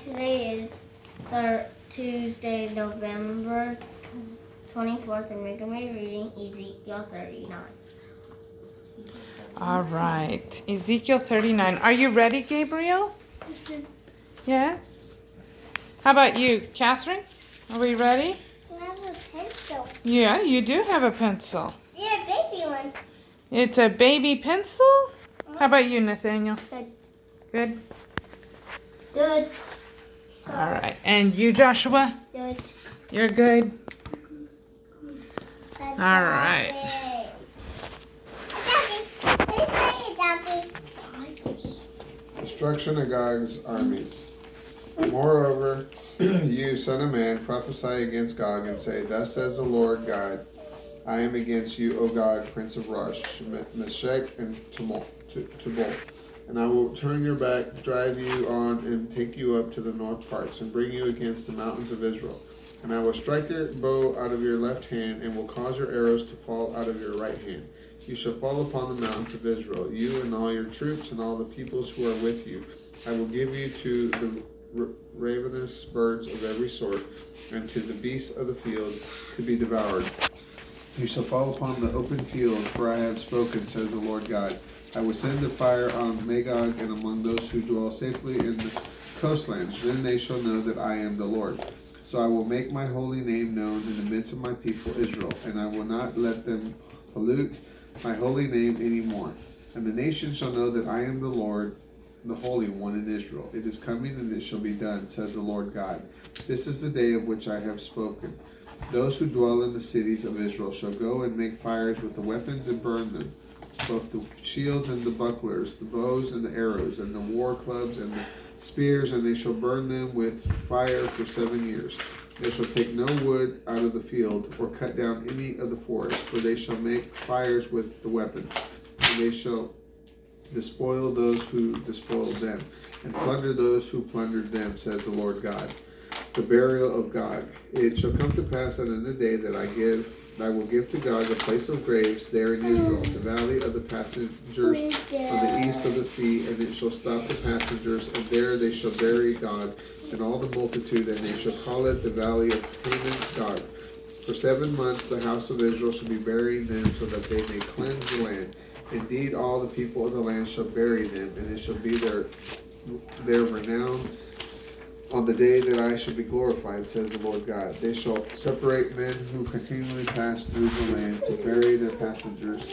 today is Tuesday, November 24th, and we're going to be reading Ezekiel 39. All right, Ezekiel 39. Are you ready, Gabriel? Yes. How about you, Catherine? Are we ready? I have a pencil. Yeah, you do have a pencil. Yeah, a baby one. It's a baby pencil? How about you, Nathaniel? Good. Good? Good. All right. And you, Joshua? Good. You're good? All right. Destruction of Gog's armies. Moreover, you, son of man, prophesy against Gog and say, Thus says the Lord God, I am against you, O Gog, prince of Rosh, Meshech, and Tubal. And I will turn your back, drive you on, and take you up to the north parts, and bring you against the mountains of Israel. And I will strike your bow out of your left hand, and will cause your arrows to fall out of your right hand. You shall fall upon the mountains of Israel, you and all your troops, and all the peoples who are with you. I will give you to the ravenous birds of every sort, and to the beasts of the field to be devoured. You shall fall upon the open field, for I have spoken, says the Lord God. I will send a fire on Magog and among those who dwell safely in the coastlands. Then they shall know that I am the Lord. So I will make my holy name known in the midst of my people Israel, and I will not let them pollute my holy name any more. And the nations shall know that I am the Lord, the Holy One in Israel. It is coming, and it shall be done, says the Lord God. This is the day of which I have spoken. Those who dwell in the cities of Israel shall go and make fires with the weapons and burn them, both the shields and the bucklers, the bows and the arrows, and the war clubs and the spears, and they shall burn them with fire for 7 years. They shall take no wood out of the field, or cut down any of the forest, for they shall make fires with the weapons, and they shall despoil those who despoiled them, and plunder those who plundered them, says the Lord God. The burial of Gog. It shall come to pass that in the day that I will give to Gog a place of graves there in Israel, the valley of the passengers on the east of the sea, and it shall stop the passengers, and there they shall bury Gog and all the multitude, and they shall call it the valley of Haman Gog. For 7 months the house of Israel shall be burying them, so that they may cleanse the land. Indeed, all the people of the land shall bury them, and it shall be their renown on the day that I shall be glorified, says the Lord God. They shall separate men who continually pass through the land to bury their passengers,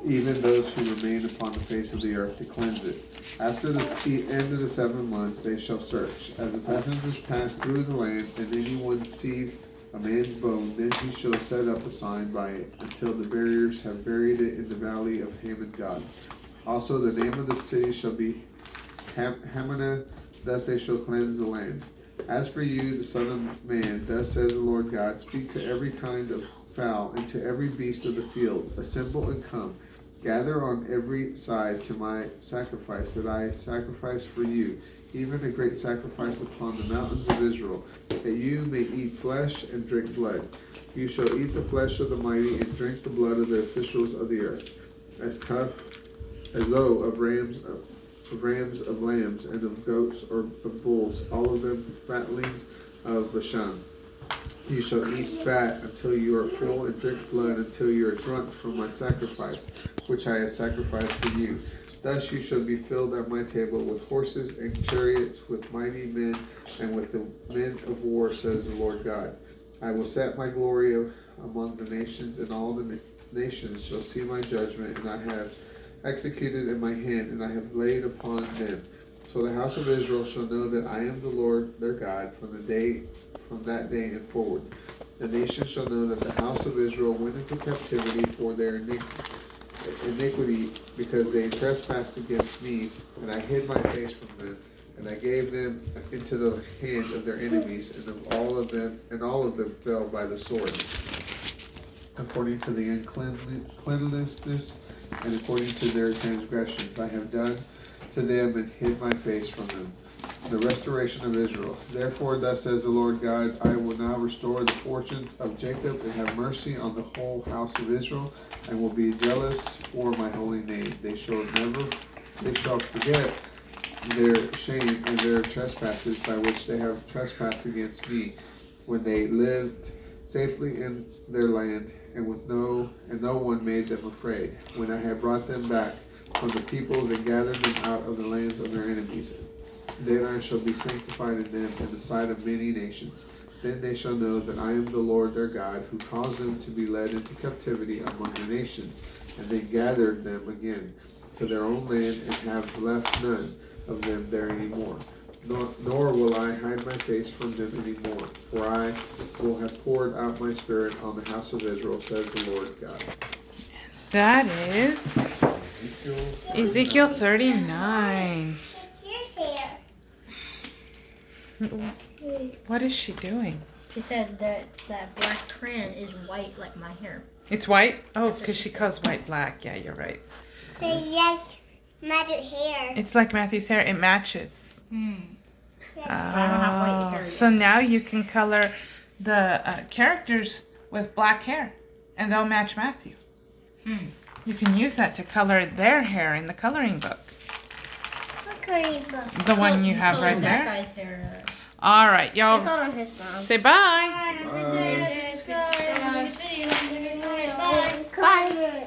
even those who remain upon the face of the earth to cleanse it. After the end of the 7 months they shall search. As the passengers pass through the land, and anyone sees a man's bone, then he shall set up a sign by it, until the buriers have buried it in the valley of Haman God. Also the name of the city shall be Hamanah. Thus they shall cleanse the land. As for you, the son of man, thus says the Lord God, speak to every kind of fowl, and to every beast of the field, assemble and come. Gather on every side to my sacrifice that I sacrifice for you, even a great sacrifice upon the mountains of Israel, that you may eat flesh and drink blood. You shall eat the flesh of the mighty and drink the blood of the officials of the earth, as though of rams, of lambs, and of goats or of bulls, all of them the fatlings of Bashan. You shall eat fat until you are full, and drink blood until you are drunk from my sacrifice, which I have sacrificed for you. Thus you shall be filled at my table with horses and chariots, with mighty men, and with the men of war, says the Lord God. I will set my glory among the nations, and all the nations shall see my judgment, and I have executed in my hand, and I have laid upon them. So the house of Israel shall know that I am the Lord their God from that day and forward. The nations shall know that the house of Israel went into captivity for their iniquity, because they trespassed against me, and I hid my face from them, and I gave them into the hand of their enemies, and all of them fell by the sword, according to the uncleanness and according to their transgressions. I have done to them and hid my face from them. The restoration of Israel. Therefore, thus says the Lord God, I will now restore the fortunes of Jacob, and have mercy on the whole house of Israel, and will be jealous for my holy name. They shall forget their shame and their trespasses by which they have trespassed against me, when they lived safely in their land, and no one made them afraid, when I had brought them back from the peoples and gathered them out of the lands of their enemies. Then I shall be sanctified in them in the sight of many nations. Then they shall know that I am the Lord their God, who caused them to be led into captivity among the nations, and then gathered them again to their own land, and have left none of them there any more. Nor will I hide my face from them any more, for I will have poured out my spirit on the house of Israel, says the Lord God. That is Ezekiel 39. What is she doing? She said that black trend is white like my hair. It's white? Oh, because she calls white black. Yeah, you're right. Yes, Matthew's hair. It's like Matthew's hair. It matches. I don't have white hair yet. So now you can color the characters with black hair, and they'll match Matthew. You can use that to color their hair in the coloring book. What coloring book? The one you have Color right that there. guy's hair. All right, I y'all color his mom. say bye. Bye. Bye.